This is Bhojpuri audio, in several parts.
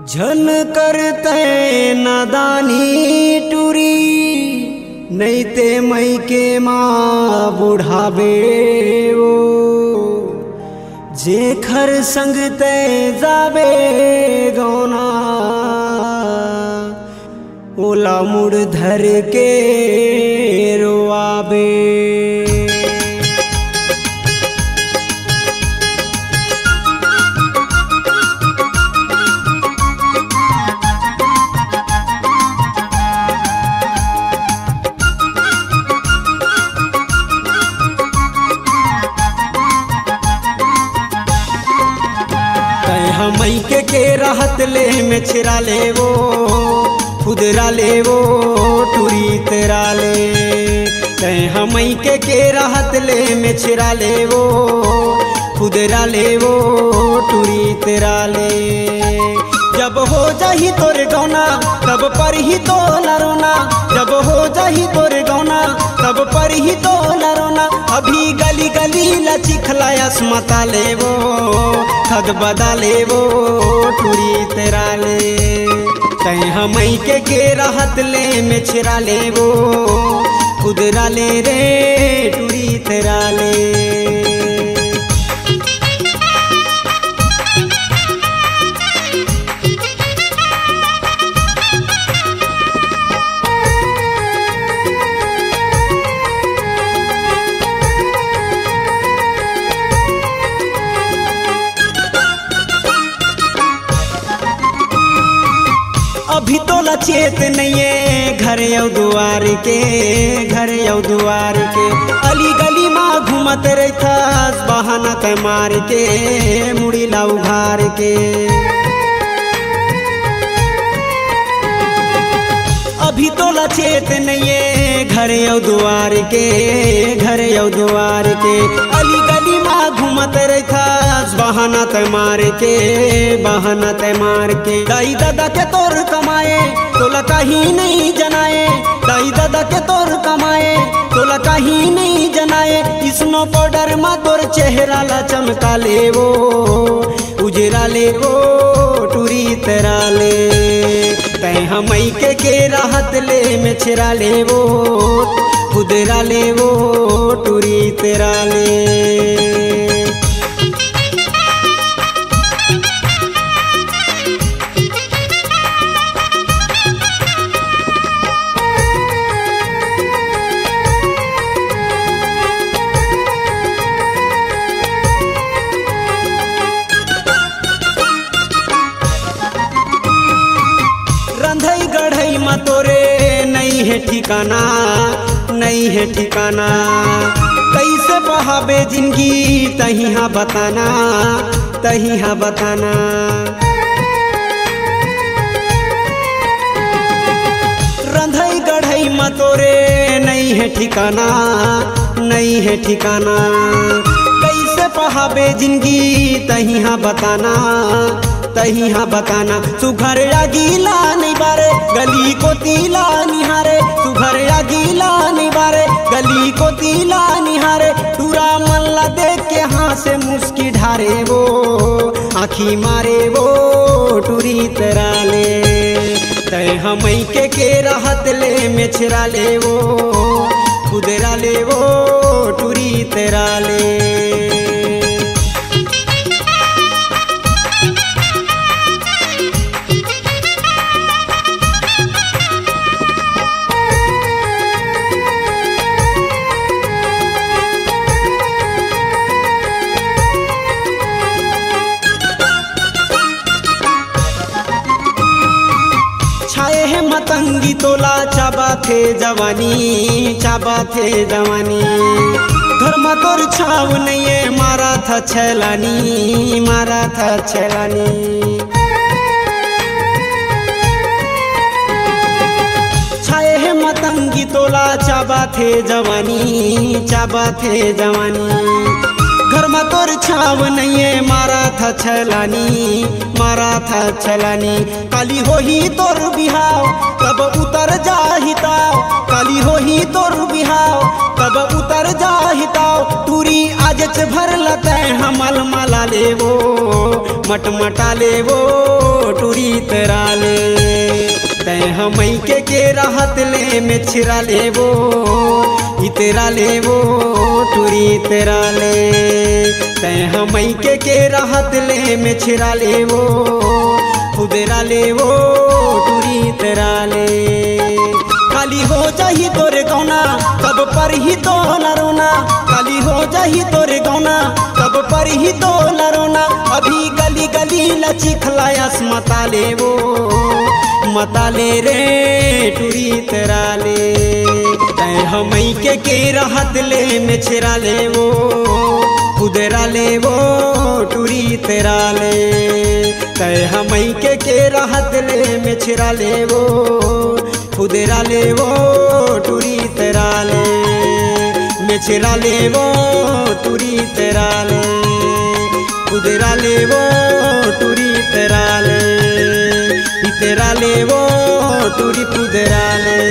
झन करते नादानी टूरी नहीं ते मई के माँ बुढ़ाबे वो जे खर संग ते जाबे गौना ओला मुड़ धर के रोआबे। मई के राहत ले में छिरा ले वो खुदरा ले वो टूरी तेरा ले कहीं मई के राहत ले में छिरा ले वो खुदरा ले वो टूरी तेरा ले। जब हो जाही तोर गौना तब पर ही तो न रोना, जब हो जाही तोर गौना तब पर ही तो न रोना। अभी गली गली लची खलायस मता ले वो खद बदा ले वो टूरी तेरा ले कहीं मई के राहत ले में छिरा ले वो खुदरा ले रे टूरी तेरा ले। अभी तो लचेत नहीं है घर यौ दुआर के, घर यौ दुआर के अली गली माँ घूमत रहता बहाना ते मार के मुड़ी ला उघार के। अभी तो लचेत नहीं है घर यौ दुआर के, घर यौ दुआर के अली गली माँ घूमत रहता बहाना ते मार के, बहाना ते मार के। दाई दादा के तोर कमाए तोला कहीं नहीं जनाए, दाई दादा के तोर कमाए तोला कहीं नहीं जनाए। स्नो पाउडर मा तोर चेहरा ला चमका ले वो उजरा ले वो टूरी तेरा ले कहीं मई के राहत ले में छिरा ले वो खुदरा ले वो टूरी तेरा ले। रंधई गढ़ई मा तोरे नहीं है ठिकाना, नहीं है ठिकाना कैसे बहाबे जिंदगी तही हाँ बताना, तही हाँ बताना। रंधई गढ़ई मा तोरे नहीं है ठिकाना, नहीं है ठिकाना कैसे बहाबे जिंदगी तही हाँ बताना, तही हाँ बताना। सुघर या गीला नहीं बारे गली को तीला निहारे, सुघर या गीला नहीं बारे गली को तीला निहारे। टूरा मल्ला देख के हाँ से मुस्की ढारे वो आँखी मारे वो टूरी तेरा ले कहीं मई के राहत ले में छिरा ले वो खुदरा ले वो टूरी तेरा ले। मतंगी तोला चाबा थे जवानी, चाबा थे जवानी घर में तोर छाव नहीं है मारा था छैलानी, मारा था छैलानी। छाए है मतंगी तोला चाबा थे जवानी, चाबा थे जवानी घर में तोर छाव नहीं है मारा था छैलानी, मारा था छैलानी। काली हो ही तोर बिहाव तब उतर जाहिताव, काली हो ही तोर बिहाव तब उतर जाहिताव। टूरी आज भर लते हमल माला लेवो मटमटा ले वो टूरी तेरा ले। तै हमई के राहत ले में छिरा ले वो इतरा ले वो टूरी तेरा ले। तै हमई के राहत ले में छिरा ले वो खुदरा ले वो टूरी तेरा ले। खाली हो जाही तोरे गौना कब पर ही तो न रोना, खाली हो जाही तोरे गौना कब पर ही तो न रोना। अभी गली गली लची खलायास मता ले वो मता ले रे टूरी तेरा ले। तै हमई के राहत ले में छिरा ले वो खुदरा ले वो टूरी तेरा ले। तै हमई के राहत ले में छिरा ले वो खुदरा ले वो टूरी तेरा ले। में छिरा ले वो टूरी तेरा ले खुदरा ले वो टूरी तेरा ले तेरा ले वो टूरी खुदरा ले।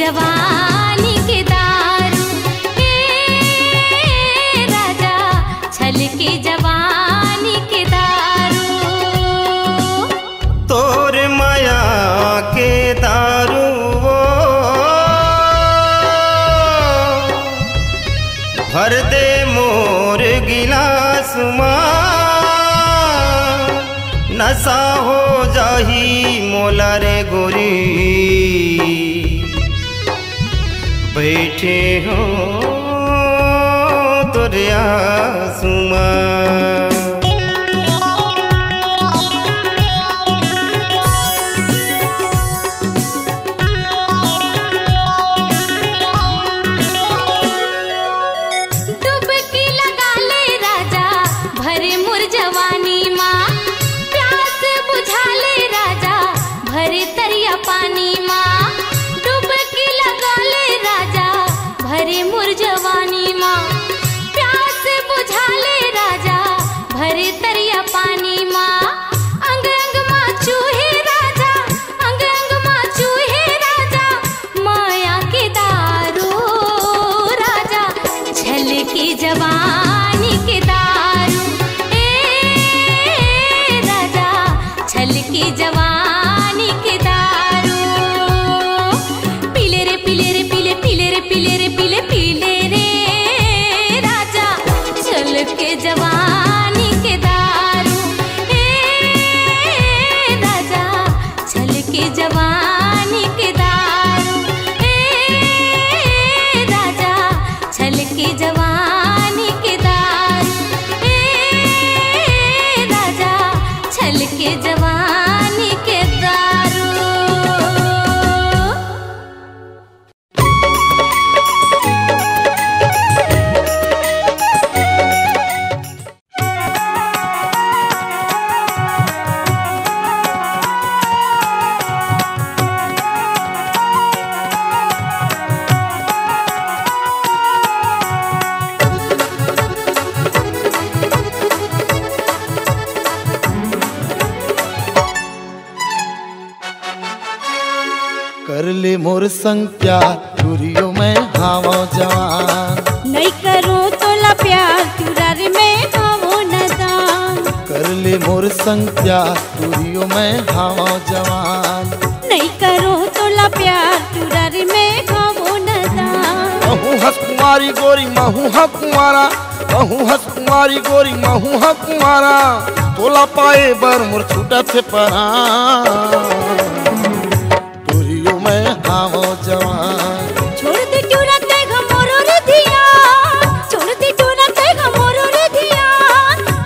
जवानी के दारू राजा छल के जवानी के दारू। तोर माया के दारू वो भर दे मोर गिलास माँ नशा हो जाही मोला रे गोरी बैठे हो तोरे आसुमा। डुबकी लगा ले राजा भरे मुर जवानी माँ, प्यास बुझा ले राजा भरे तरिया पानी माँ। डुबकी लगा ले राजा भरे मुर जवानी माँ, प्यास बुझा ले राजा भरे तरिया पानी माँ। अंग अंग माँ चूहे राजा, अंग अंग माँ चूहे राजा, माया के दारू राजा छल की जवानी के दारू राजा छल की ले मोर संग प्यार टूरियो में हावो जवान। नहीं करो तोला प्यार तुरार में खावो नदान। कर ले मोर संग प्यार टूरियो में हावो जवान। नहीं करो तोला प्यार तुरार में खावो नदान। महू हस कुमारी गोरी महू हा कुमारा, महू हस कुमारी गोरी महू हा कुमारा, तोला पाए बर मोर छूटा थे परा टूरियो में हावो जवान। छोड़ दे टूरा तेगा मोरो रे धिया, छोड़ दे टूरा तेगा मोरो रे धिया,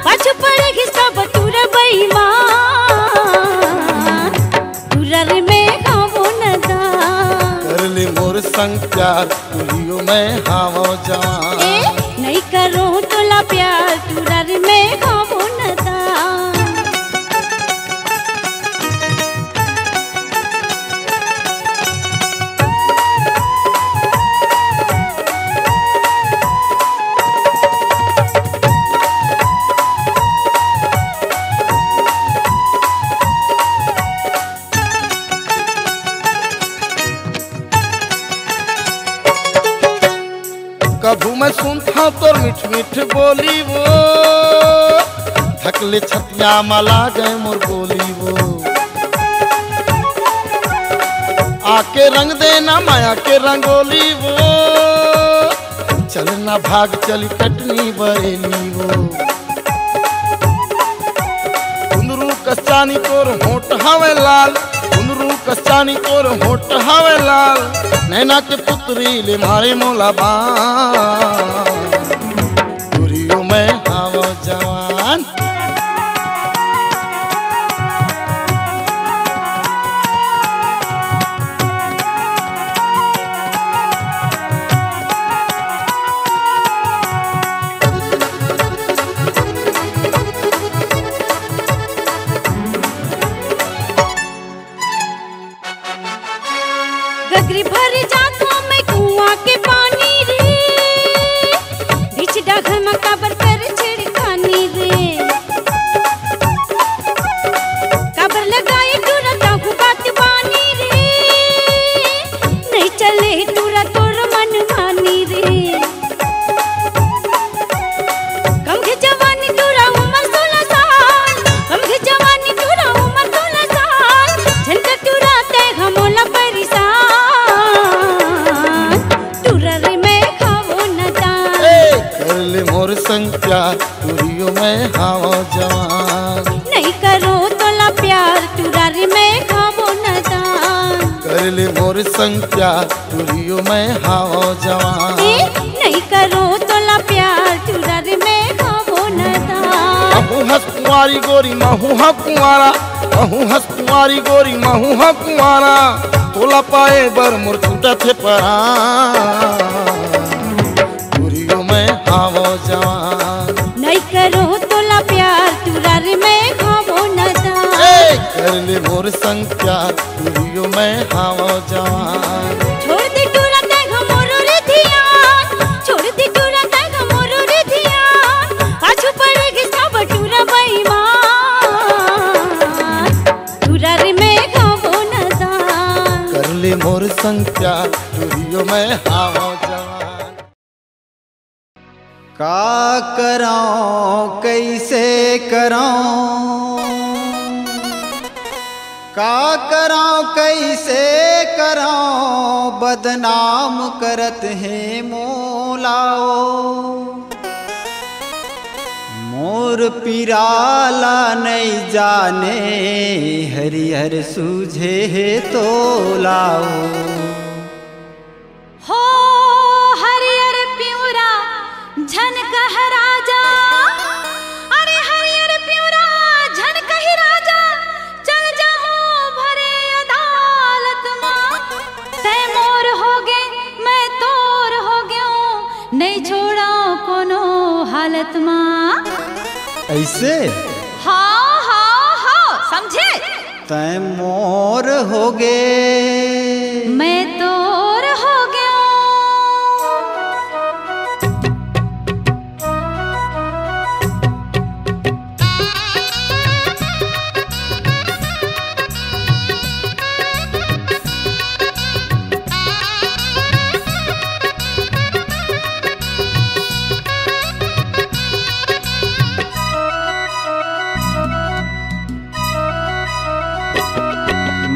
पाछ पड़ेगी सब टूरा बेईमान, टूरा रे में खावो नदान। कर ले मोर संग प्यार टूरियो में हावो जवान। नहीं करो तोला प्यार तुरार में खावो नदान। कभू मैं सुनता तोर मीठ मीठ बोली वो, थकले छतिया मला गए मोर बोली वो। आके रंग देना माया के रंगोली वो, चलना भाग चली कटनी बरेली वो। कुंदरू कस्तानी तोर होठ हवे लाल, कुंदरू कस्तानी तोर होठ हवे लाल, नैना के पुत्री ले मारे मोला बान टूरियो में हावो जवान। गगरी भर जाता मैं कुआं के पानी रे, बीच डाघर में काबर कर छिड़कानी रे। काबर लगाए टूरा ताहू बात बानी रे, नहीं चले टूरा तोर मन मानी रे। कम के जवानी टूरा उम्र 16 साल, कम के जवानी टूरा उम्र 16 साल, झनका टूरा ते हमोला परिसान, कर ले मोर संग प्यार टूरियो में हावो जवान। नहीं करो तोला प्यार तुरार में खावो नदान। कर ले मोर संग प्यार टूरियो में हावो जवान। नहीं करो तोला प्यार तुरार में खावो नदान। महू हस कुमारी गोरी महू हा कुमारा, महू हस कुमारी गोरी महू हा कुमारा, तोला पाए बर मोर छूटा थे परा टूरियो में हावो जवान। नहीं करो तोला प्यार तुरार में खावो नदान। कर ले मोर संग प्यार टूरियो में हावो जवान। छोड़ दे टूरा तेगा मोरो रे धिया, छोड़ दे टूरा तेगा मोरो रे धिया, पाछू पड़ेगी सब टूरा बेईमान, टूरा रे में खावो नदान। कर ले मोर संग प्यार टूरियो में हावो जवान। का कराऊं कैसे कराऊं, का कराऊं कैसे कराऊं, बदनाम करत है मोलाओ। मोर पिराला नहीं जाने, हरिहर सूझे है तो लाओ। हो हरियर प्यूरा झन कह राजा, अरे हरियर प्यूरा झन कही राजा, चल जाऊं भरे अदालत मां। तै मोर हो गे मैं तोर हो गयो, नहीं छोड़ा कोनो हालत मां। ऐसे हाँ हाँ हाँ समझे। तै मोर हो गे मैं तोर हो गयो।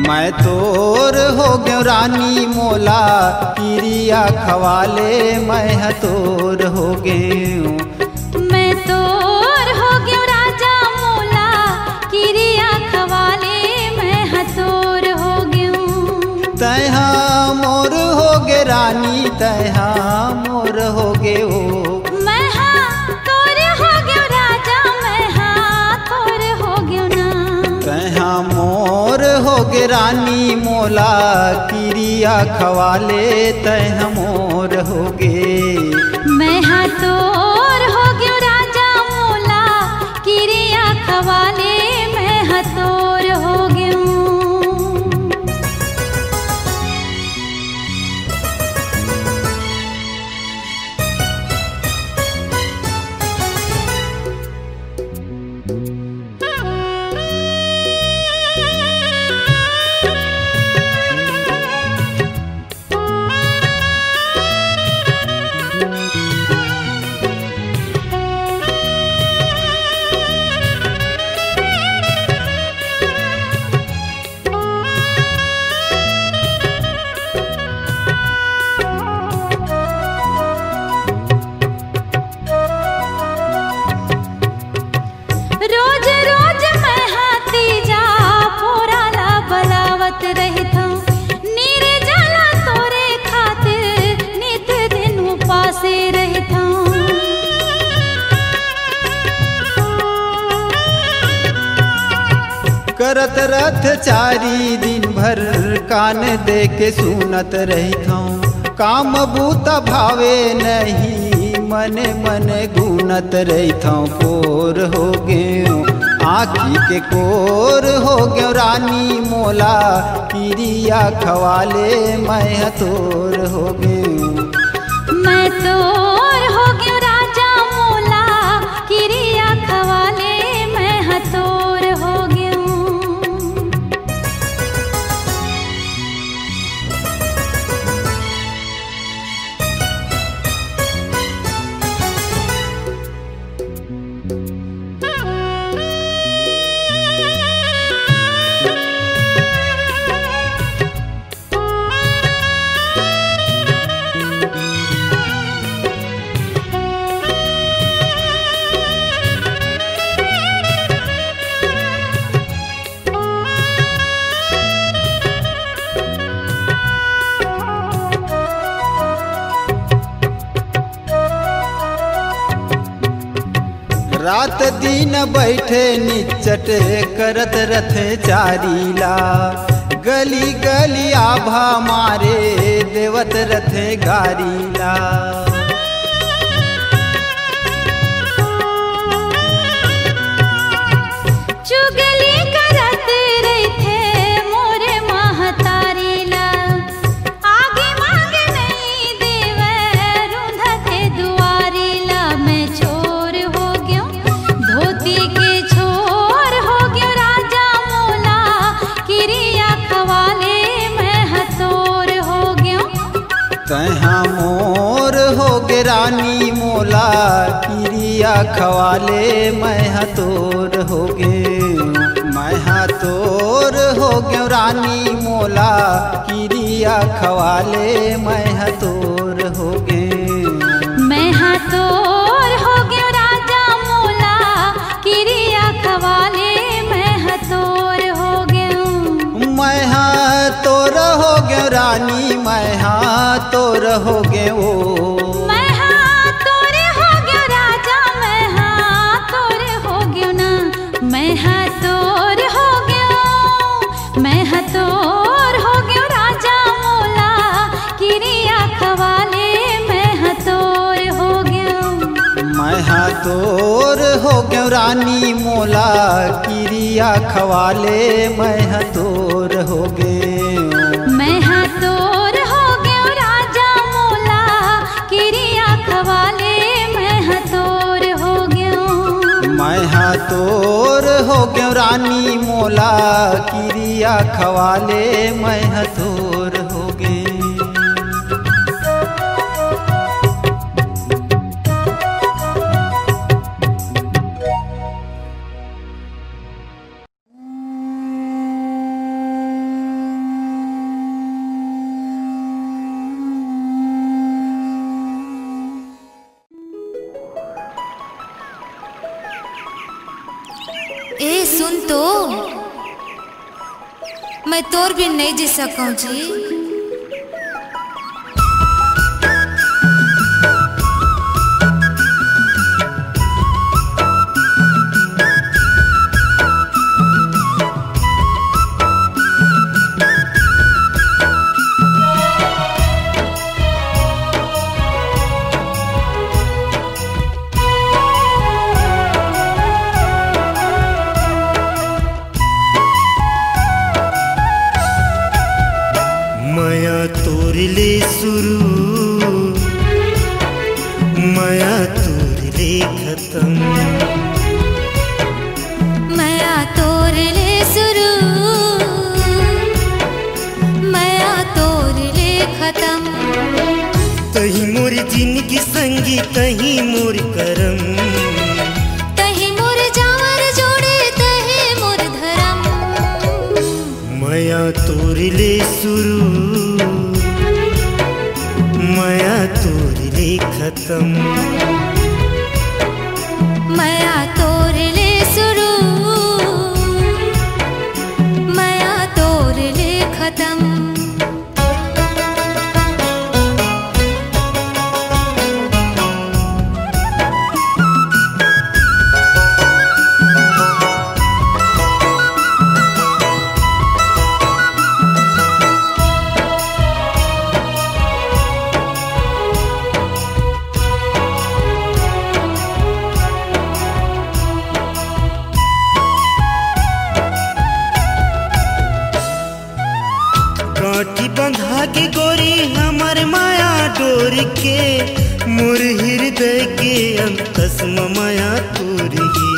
मैं तोर हो गयो रानी मोला किरिया खवाले मैं तोर हो गयो। मैं तोर हो गयो राजा मोला किरिया खवाले मैं हतोर हो गयो। तैहा मोर हो गे रानी तैहा मोर हो गयो। मैं तोर हो गयो राजा मैं तोर हो गयो ना। तैहा मोर हो गे रानी मोला किरिया खवाले तैहा मोर हो गे। मैं तोर हो गयो राजा मोला किरिया खवाले मैं हतोर हो गयो। रोज रोज मैं हाथी जा पोराला बलावत रहता नीरे जाला तोरे खातिर नित दिन उपासे रहता। करत रथ चारी दिन भर कान दे के सुनत रहता। काम बूता भावे नहीं मने मने गुनत रहता। कोर हो गयो आँखी के कोर हो गयो रानी मोला किरिया खवाले मैं तोर हो गयो। मैं तोर हो गयो राजा मोला किरिया खवाले मैं हतोर हो गयो। रात दिन बैठे निचट करत रथ चारीला। गली गली आभा मारे देवत रथ गारीला। चुगली करत रहते मोरे महतारीला। आगे मांगे नहीं देवे रूंधते दुआरीला। मैं छोर हो गयो धोती के छोर हो गयो राजा मोला किरिया खवाले मैं हतोर हो गयो। तैहा मोर हो गे रानी मोला किरिया खवाले मैं तोर हो गे। मैं तोर हो गयो रानी मोला किरिया खवाले मैं तोर हो गे। मैं तोर हो गयो राजा मोला किरिया खवाले मैं हतोर हो गयो। मैं तोर हो गयो रानी मैं तोर हो गयो। मैं तोर हो गयो राजा मैं तोर हो गयो ना। मैं तोर हो गयो मैं तोर हो गयो राजा मोला किरिया खवाले मैं तोर हो गयो। मैं तोर हो गयो रानी मोला किरिया खवाले मैं तोर हो गे। मैं तोर हो गयो राजा मोला किरिया खवाले मैं तोर हो गयो। मैं तोर हो गयो रानी मोला किरिया खवाले मैं तोर हो गे। ए सुन तो, मैं तोर भी नहीं जी सकूं जी। माया तोर ले शुरू, माया तोर ले खत्म, माया तोर ले शुरू, माया तोर ले खत्म। तही मोर जिंदगी संगी तही मोर करम, तही मोर जावर जोड़े तही मोर धर्म। माया तोर ले शुरू, माया तोर ले खत्म, माया तोर ले शुरू, माया तोर ले खत्म। काठी बंधा के गोरी हमर माया डोर के, मोर हृदय के अंतस्म माया तोर ही।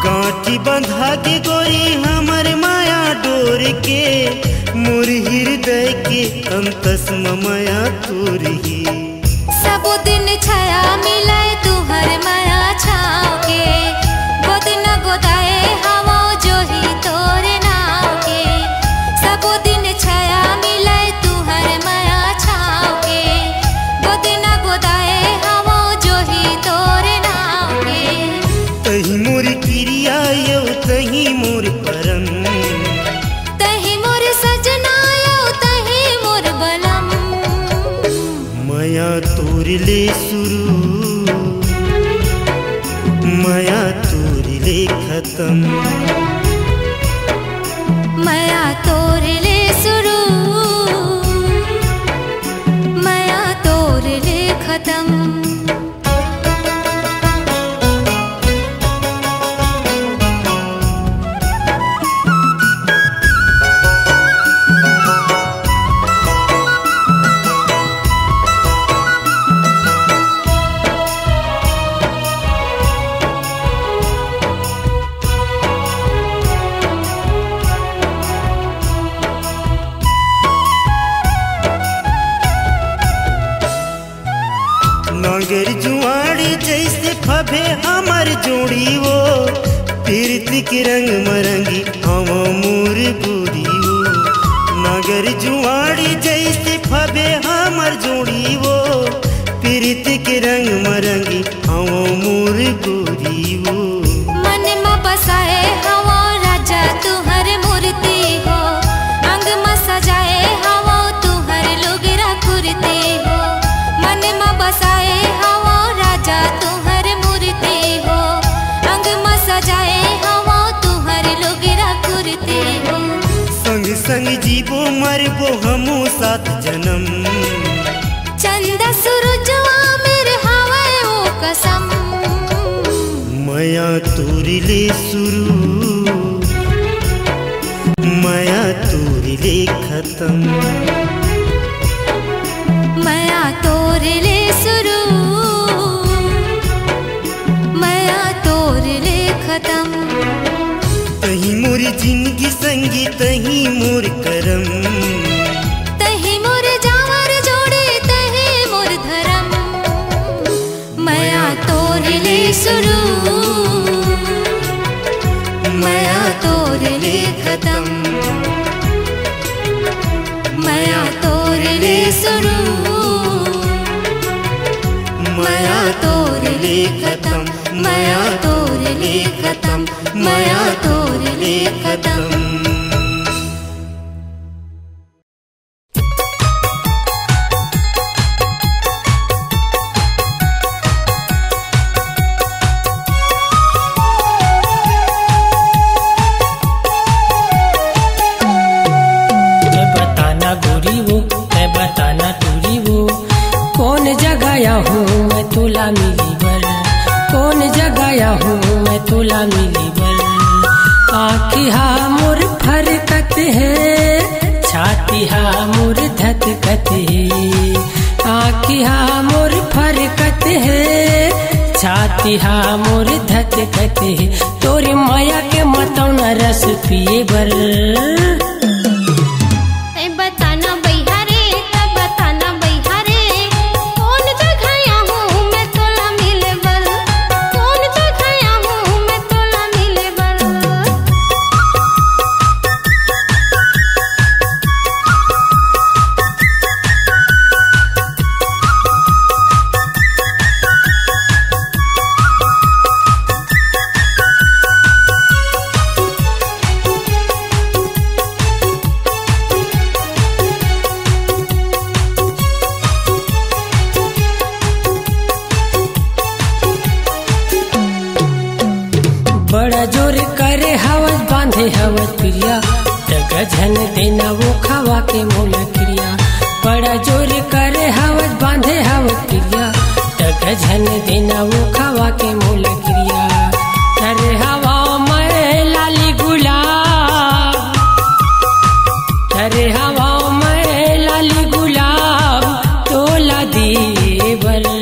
काठी बंधा के गोरी हमर माया डोर के, मोर हृदय के अंतस्म माया तोर ही। सब दिन छाया मिले तुहर माया छाव के, गोद न गोदाए हवा जो ही तोर नाव के। सब दिन छाया मिले तुहर माया छाव के, गोद न गोदाए हवा जो ही तोर नाव के। तही मोर क्रिया यौ तही मोर परम, तही मोर सजना यौ तही मोर बलम। माया तोर ले शुरू, माया तोर ले खत्म, माया तोर ले शुरू, माया तोर ले खत्म। नागर जुआड़ी जैसे फबे हमर जोड़ी वो, पीरती के रंग मरंगी हम मोर गोरी वो। नागर जुआड़ी जैसे फबे हमर जोड़ी वो, पीरती के रंग मरंगी हम मोर गोरी वो। मन में बसाए हवा राजा तुहर मूर्ति हो, अंग में सजाए हवा तुहर लुगरा कुर्ती हो। मन में बसाए हवा राजा तुहर मूर्ति हो, अंग में सजाए हवा तुहर लुगरा कुर्ती हो। संग संग जीवो मरबो हमू सात जन्म, चंदा सूरजवा मेरे हवे ओ कसम। माया तोर ले शुरू, माया तोर ले खत्म, माया तोर ले शुरू, माया तोर ले खत्म। तही मोर जिंदगी संगी तही मोर करम, तही मोर जावर जोड़े तही मोर धर्म। माया तोर ले शुरू, माया तोर ले खत्म, माया तोर ले शुरू, माया तोर ले खत्म। माया तोर ले खत्म, माया तोर ले खत्म। मैं तुला मिली बल, कौन जगाया हूँ मैं तुला मिली बल। आँखिया मोर फरकत है, छातिया मोर धधकत है। आँखिया मोर फरकत है, छातिया मोर धधकत है। तोरी माया के मतौ न रस पिए बल। बड़ा जोर करे हवस बांधे हवस प्रिया, गजन देना वो खवा के मोल क्रिया। बड़ा जोर करे हवस बांधे हवस प्रिया, गजन देना वो खवा के मोल क्रिया। अरे हवा में लाली गुलाब, अरे हवा में लाली गुलाब तोला दिए बल।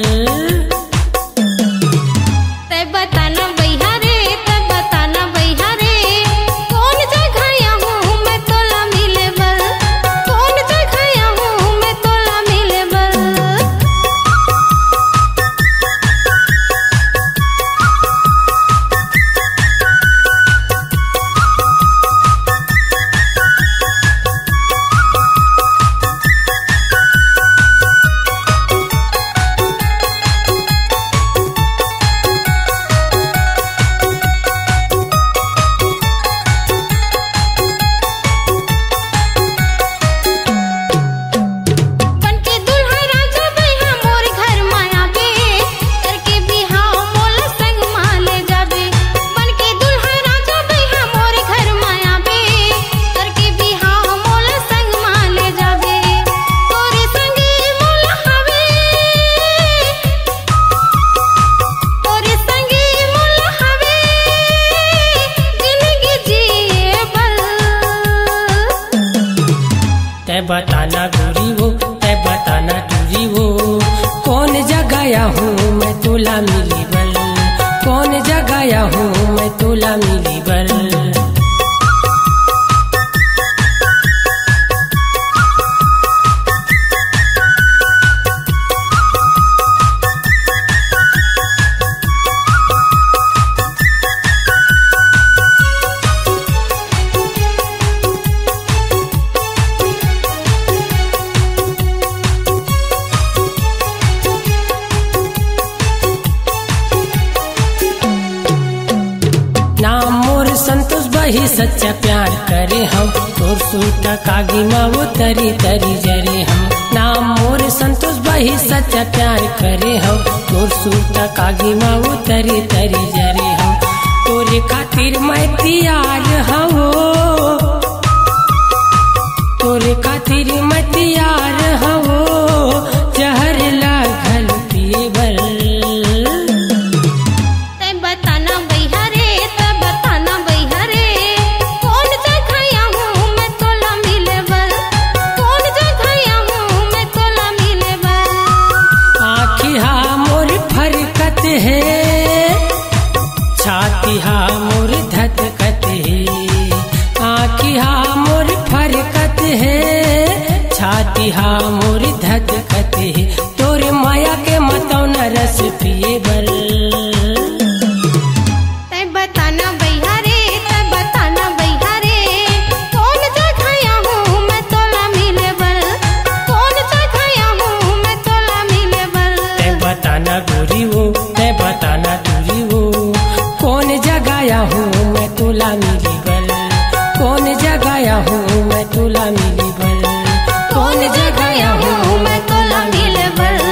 बताना दूरी वो, तै बताना दूरी वो। कौन जगाया हूँ मैं तुला मिली बल, कौन जगाया हूँ मैं तुला मिली बल। संतोष बही सच्चा प्यार करे हम, तोर सूटा कागी माँ वो तरी तरी जरे हम। नाम मोर संतोष बही सच्चा प्यार करे हम, तोर सूटा कागी माँ वो तरी तरी जरे हम। तोरे खातिर मैं तैयार हूँ, तोरे खातिर मैं तैयार हूँ। जहर लागल पिए बल। छातिया मोर धधकत है, आँखिया मोर फरकत है। छातिया मोर तुला मिली बल। कौन जगाया हूँ मैं तुला मिली बल, कौन जगाया हूँ मैं तुला मिली बल।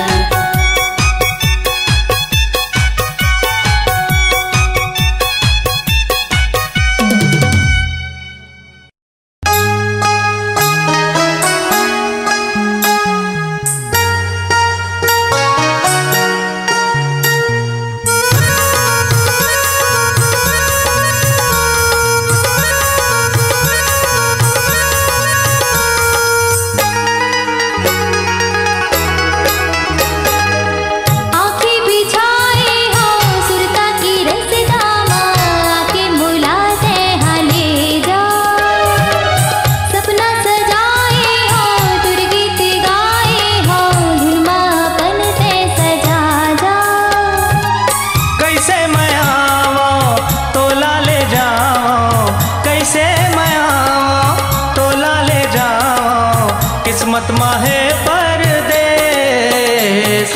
किस्मत माहे परदेस।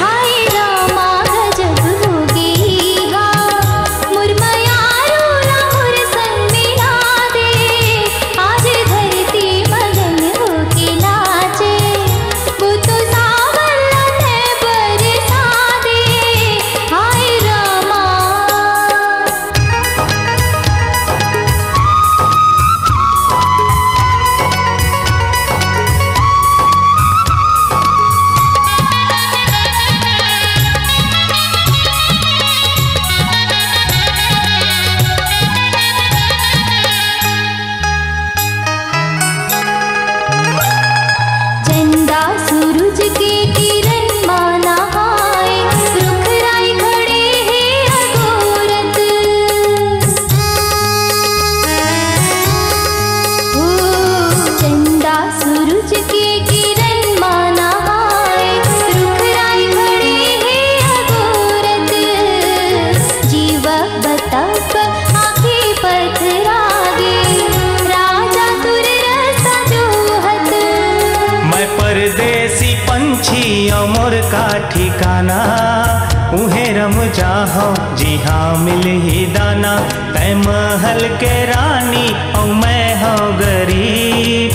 हाय रामा गजब होगी हा, मुरमया रोला मुर संग मिला दे। आज धरती मगन होके नाचे, वो तो सावला है बरसा दे। हाय रामा चंदा सूरज के किरण माना आए, रुख राय खड़े हैं अघोरत। हो चंदा सूरज के किरण माना आए, रुख राय खड़े हैं अघोरत। जीव बतप आंखें पथरागे, राजा तुर रसा जोहत। मैं परदेसी पंछी अमर का ठिकाना, उन्हें रम जाहो जी हाँ मिल ही दाना। तै महल के रानी और मैं हो गरीब,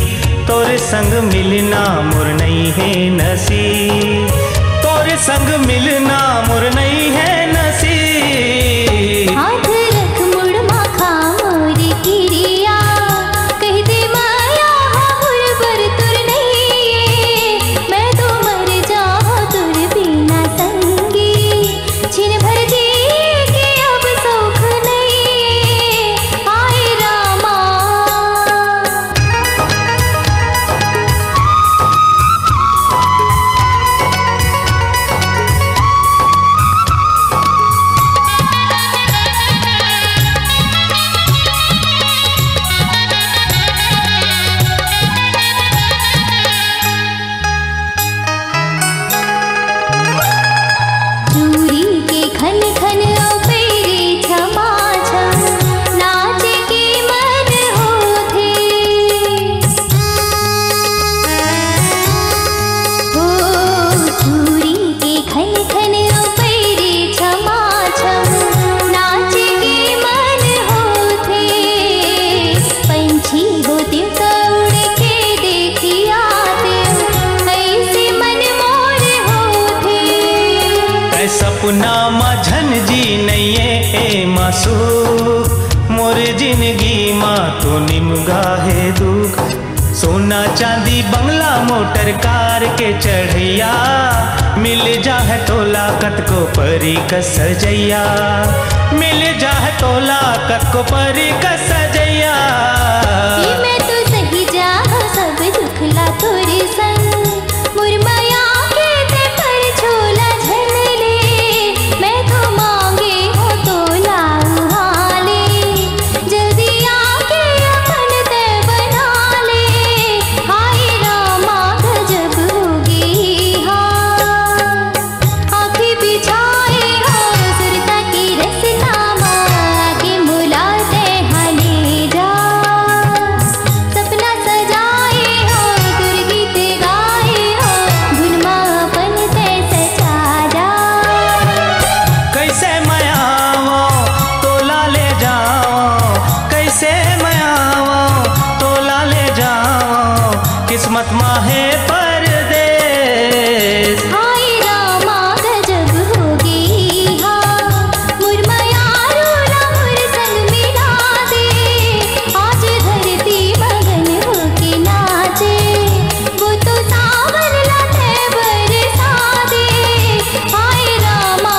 तोर संग मिलना मुर नहीं है नसीब। तोर संग मिलना मुर नहीं है नसीब। हाथ रख मुड़ माखा मोर किरिया, कह दे माया हुर बर तुर नहीं। मैं तो मर जाऊं तुर बिना संगी, छिन भर जी के अब सुख नहीं। हाय रामा चूरी के खन खन पेरे छमा छम, नाचे के मन होथे। हो चूरी के खन खन पेरे छमा छम, नाचे के मन होथे। पंछी होते तो उड़ के देखी आते, ऐसे मन मोर होथे। ऐ सपना मझन जी नैये ए मासूक, मोर जिंदगी माँ तो निमगा है दुख। सोना चांदी बंगला मोटर कार के चढ़ैया, मिल जाए तोला कत को परी का सजैया। मिल जाए तोला कत को परी का सजैया। कि मैं तो सही जाऊं सब दुखला तोरे संग, मुरमया के ते पर झोला झन ले। मैं तो मांगे हो तो लाऊं हाले, जल्दी आके अपन ते बना ले। हाय रामा गजब होगी हाँ, आँखें बिछाए हो सुरता की रसना माँ के मुलाते हले कैसे मैं आवा तोला ले जावा किस्मत माहे परदेस। हाय रामा गजब होगी हाँ मुरमयारो रामुर संग मिला दे आज धरती मगन होके नाचे वो तो सावन लगे बरसा दे हाय रामा।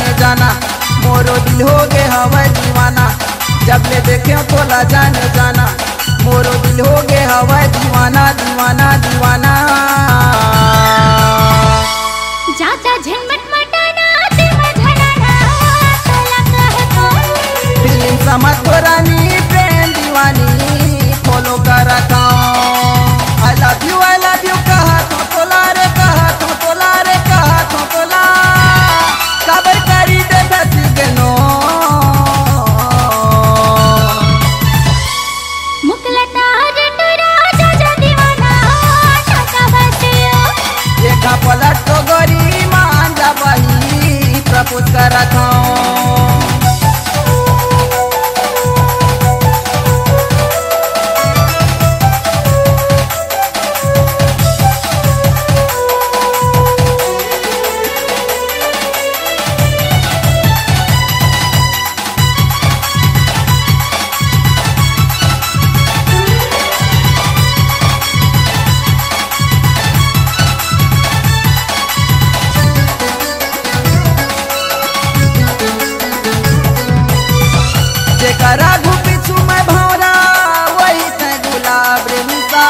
मोरो दिल हो गए हवा दीवाना जब ले देखे तोला जाने जाना मोरो दिल हो गए हवा दीवाना दीवाना दीवाना जाता झनमट मटाना दिल में धड़ाना तोला कहता फिल्म समझ पुरानी प्रेम दीवानी फॉलो करता आई लव यू कहा तो तोला रे कहा तो तोला रे कहा तो तोला खबर करी दे नो मुकलता जटरा जा दीवाना टाटा बसियो एक पलट तो गोरी मान जा बही प्रपोज करता जेकरा घुपी छू मैं भौरा वही से गुलाब रे मिसा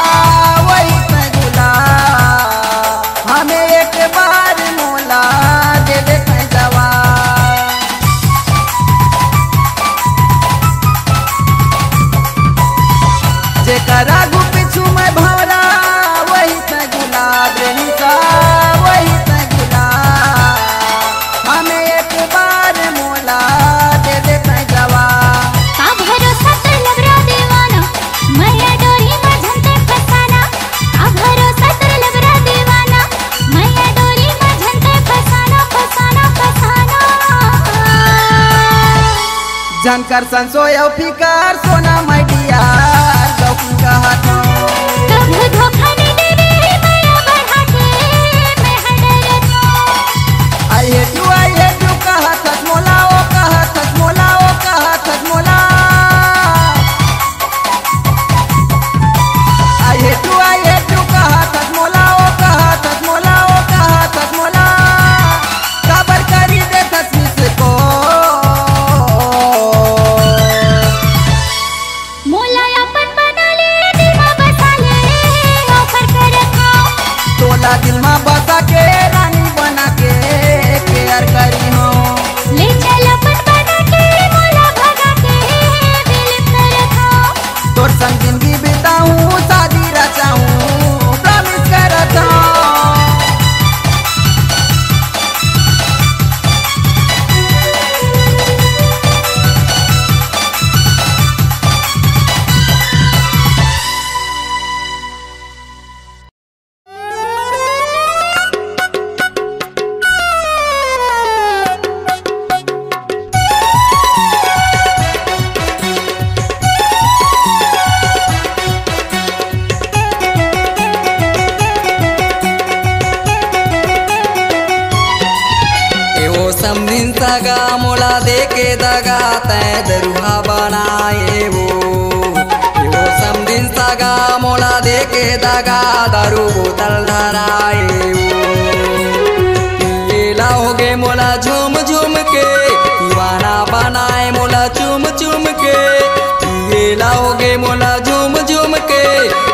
वही से गुलाब हमें एक बार मोला दे दे जवाब जेकरा घुपी छू मैं भौरा वही से गुलाब रे मिसा वही से गुलाब हमें एक बार मोला दे दे जवाब जानकर संसोयो फिकार सोना माय डियर गौकी कहा तो कब धोखा नहीं देवे मैं बढ़ा के मैं हडरतो आई हेट यू कहा था मोला ओ कहा था मोला ओ कहा था मोला आई हेट यू कहा था मोला ओ कहा था मोला ओ समधिन सगा मोला देके दगा तै दरुहा बनाए वो समधिन सगा मोला देके दगा दारू बोतल धराए वो लाओगे मोला झूम झूम के दीवाना बनाए मोला चूम चूम के लाओगे मोला झूम झूम के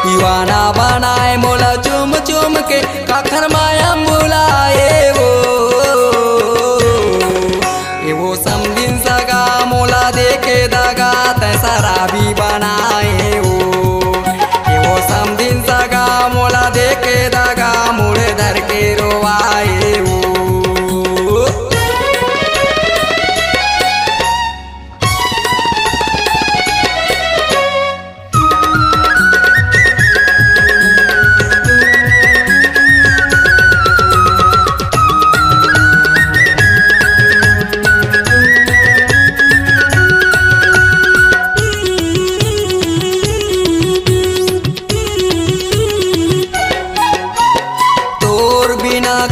दीवाना बनाए मोला चूम चूम के काखर माया बुलाए वो समधिन सगा मोला देके दगा तै शराबी बनाए वो समधिन सगा मोला देके दगा मुड़े धर के रोवाए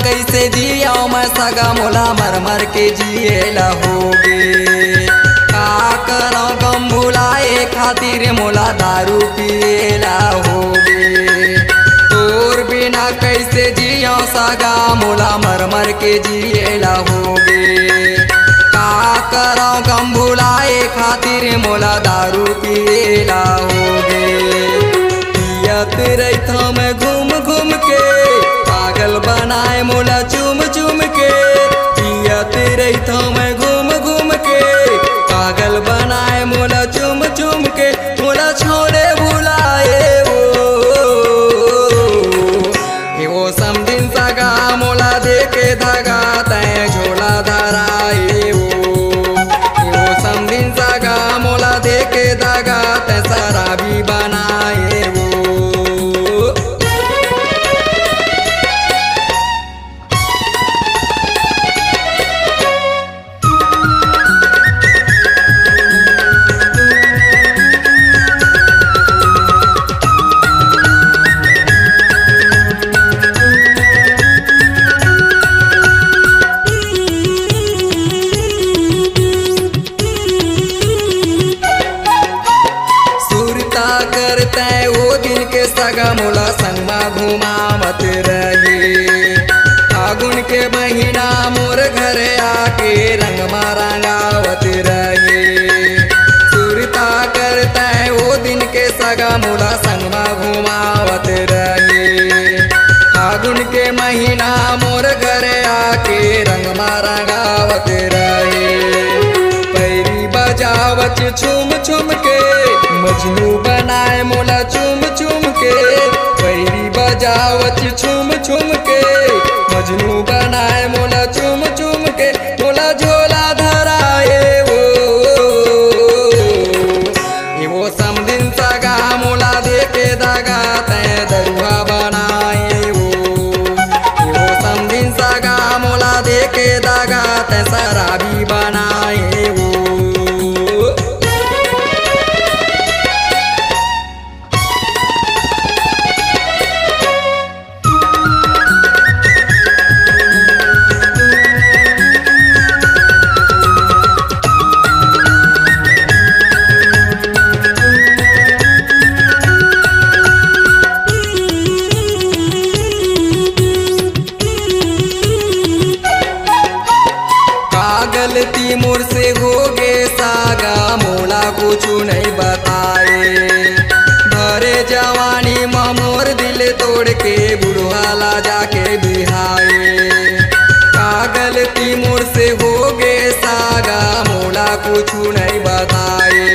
कैसे जिया मैं सगा मोला मर मर के जिए लहोगे का करो गम भुलाए खातिर मोला दारू पिए लहोगे तोर बिना कैसे जिया सगा मोला मर मर के जिए लहोगे का करो गम भुलाए खातिर मोला दारू पिए लहोगे पियत रहता मैं घूम घूम के पागल बनाए मोला चूम चूम के पियत रहता मैं घूम घूम के पागल बनाए मोला चूम चूम के मोला छोड़े भुलाए वो समधिन सगा मोला देके धगा तै झोला धराए वो समधिन सगा मोला देके धगा तै शराबी बनाए करते वो दिन के सगा मोला संगमा घुमावत रहे फागुन के महीना मोर घर आके रंगमा रंगावत रहे सुरता करते वो दिन के सगा मोला संगमा घुमावत रहे फागुन के महीना मोर घर आके रंगमा रंगावत रहे पैरी बजावत छुम छुम के मजनू बनाए मोला चूम चूम के पैरी बजावत छुम छुम के मजनू बनाए मोला चूम चूम के मोला झोला धराए वो समधिन सगा मोला देके दगा तै दरुहा बनाए वो समधिन सगा मोला देके दगा तै शराबी बनाए गलती मोर से हो गे सागा मोला कुछ नहीं बताए भरे जवानी में मोर दिल तोड़ के बुढ़वाला जाके बिहाए का गलती मोर से हो गे सागा मोला कुछ नहीं बताए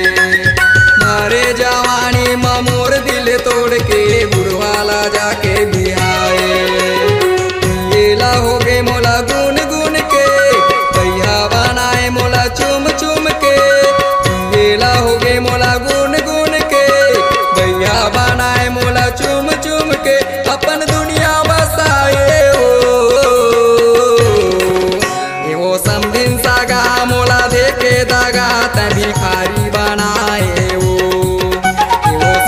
भरे जवानी में मोर दिल तोड़ के बुढ़वाला जाके बिहाए ला हो गे मोला गुन गुन के बनाए मोला चूम चूम के ला हो गे मोला गुन गुन के भैया बनाए मोला चूम चूम के अपन दुनिया बसाए वो समधिन सगा मोला देके दगा तै भिखारी बनाए वो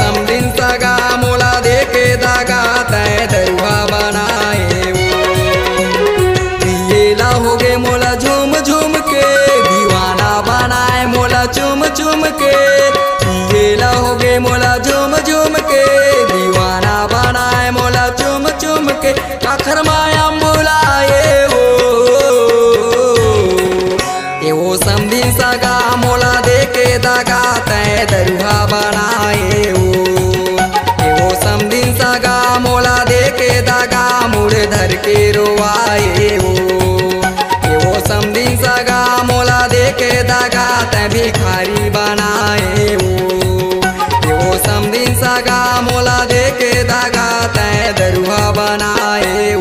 समधिन सगा मोला देके दगा तै दरुहा बनाए चुम के, पिएला होगे मोला झूम झूम के, दीवाना बनाए मोला चुम चुम के, आखर माया बुलाए वो समझी सगा मोला देके दगा तय दरुहा बनाए वो समझी सगा मोला देके दगा मुड़ धर के रोवाए वो समझी सगा मोला देके दगा तय भिखारी बनाए वो समझी सगा मोला देके दगा तय दरुहा बनाए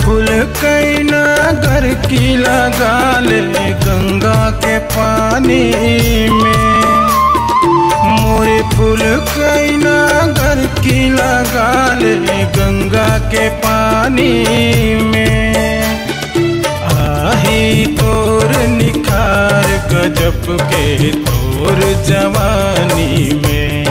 फूल कैना घर की लगा ले गंगा के पानी में, मोरे फूल कैना घर की लगा ले गंगा के पानी में, आही तोर निखार गजब के तोर जवानी में,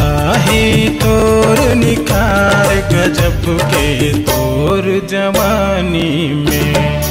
आही तोर निखार गजब के तोर जवानी में।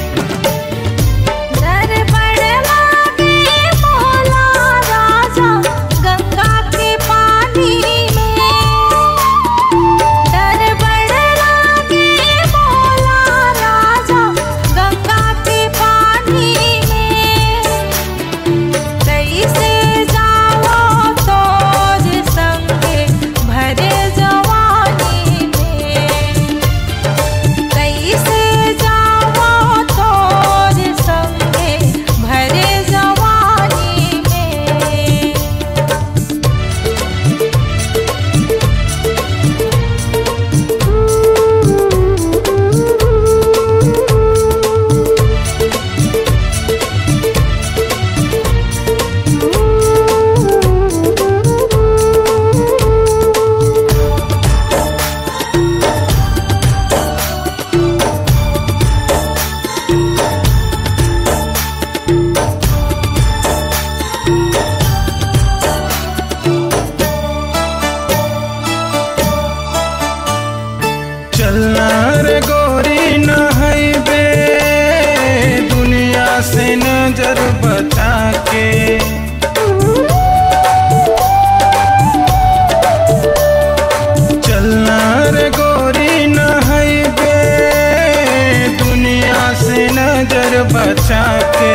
बचा के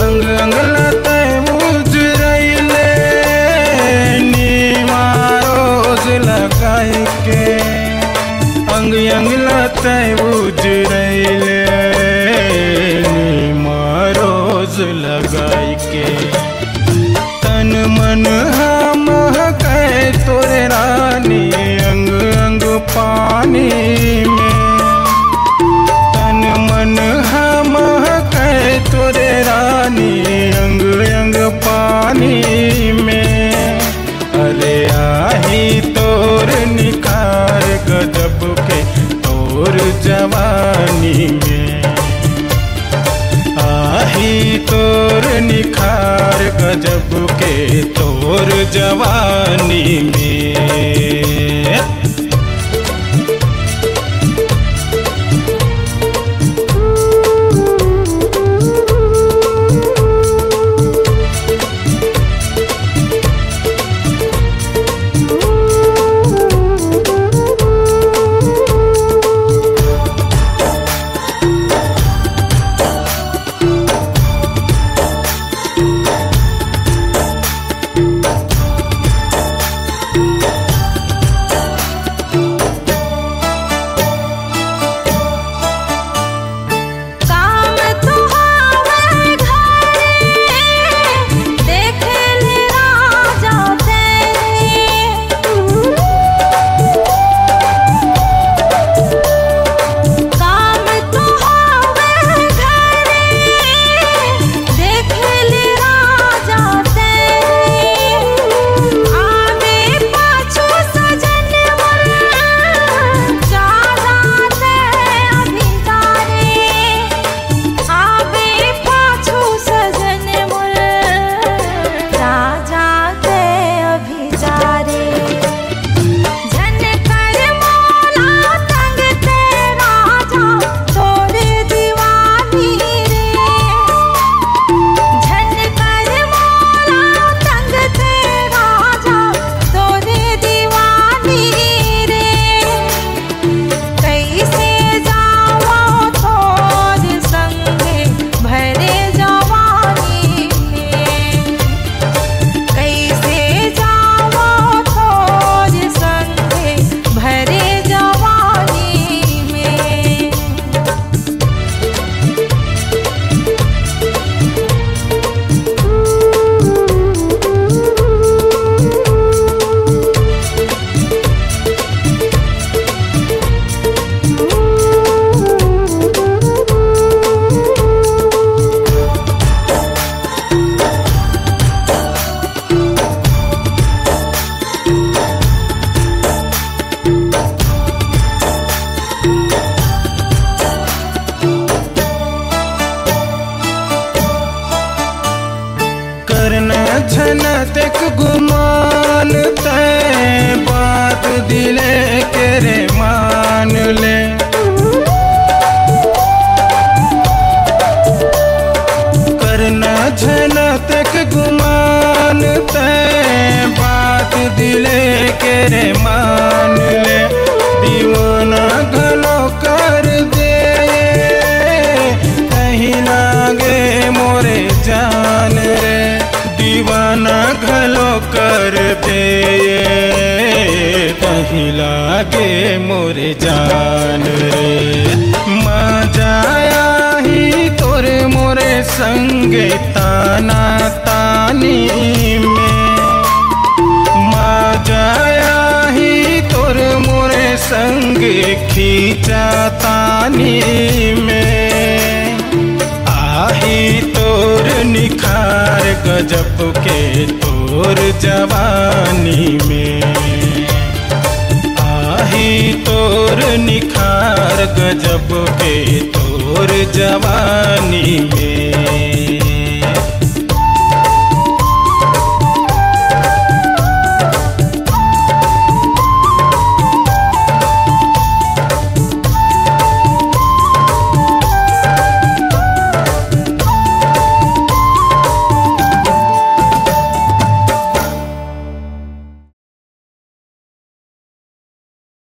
अंग अंग लते उजरैले नीमा रोज लगाई के, अंग अंग लते उजरैले नीमा रोज लगाई के, तन मन हम कहे तोरे रानी अंग अंग पानी में, मन हम कहे तोरे रानी अंग अंग पानी में, अरे आही तोर निखार गजब के तोर जवानी में, आही तोर निखार गजब के तोर जवानी में। झन तक गुमान तय बात दिले के रे मान ले। करना झन तक गुमान तय बात दिले के रे मान ले। दीवाना घलो कर दे कहीं लागे मोरे जान रे। दीवाना घलो कर दे कहीं लागे मोरे जान रे। माँ जाया ही तोरे मोरे संगे ताना तानी में। माँ जाया ही तोरे मोरे संगे खींचा तानी में। आही तोर निखार गजब के तोर जवानी में। आही तोर निखार गजब के तोर जवानी में।